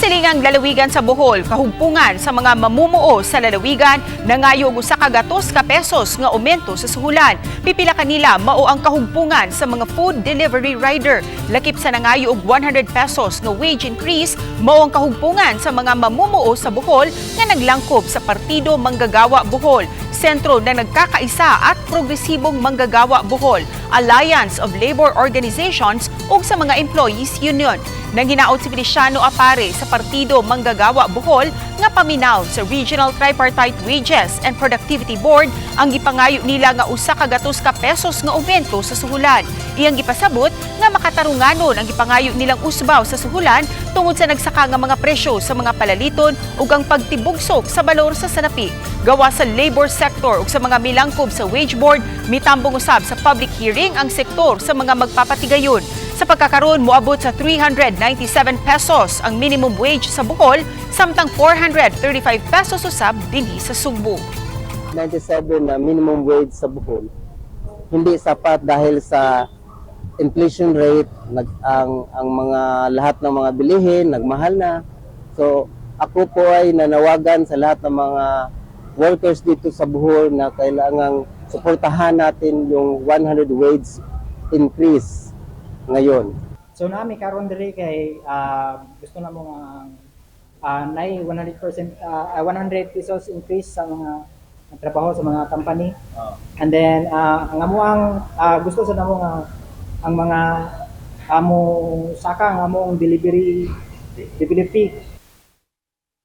silingang lalawigan sa Bohol, kahugpungan sa mga mamumuo sa lalawigan, nangayo og usa ka gatos ka pesos nga aumento sa suhulan. Pipila kanila mao ang kahugpungan sa mga food delivery rider. Lakip sa nangayo og 100 pesos nga wage increase, mao ang kahugpungan sa mga mamumuo sa Bohol nga naglangkob sa Partido Manggagawa Bohol, Sentro na Nagkakaisa at Progresibong Manggagawa Bohol, Alliance of Labor Organizations ug sa mga Employees Union. Nang hinaot si Feliciano Apare sa Partido Manggagawa Bohol nga paminaw sa Regional Tripartite Wages and Productivity Board ang gipangayo nila nga usa ka gatos ka pesos nga aumento sa suhulan. Iyang gipasabot nga makatarunganon ang gipangayo nilang usbaw sa suhulan tungod sa nagsaka nga mga presyo sa mga palaliton ug ang pagtibugsok sa balor sa sanapi. Gawa sa labor sector ug sa mga milangkob sa wage board, mitambong usab sa public hearing ang sektor sa mga magpapatigayon. Sa pagkakaroon, moabot sa 397 pesos ang minimum wage sa Bohol, samtang 435 pesos usab dinhi sa Sugbo. 97 na minimum wage sa Bohol hindi sapat dahil sa inflation rate, ang mga lahat ng mga bilihin nagmahal na. So ako po ay nanawagan sa lahat ng mga workers dito sa Bohol na kailangang suportahan natin yung 100 wage increase ngayon. So nami karon diri kay gusto na mo nay 100% 100 pesos increase sa mga trabaho sa mga company. And then ang amuang gusto sa namo nga ang mga amo saka ang among delivery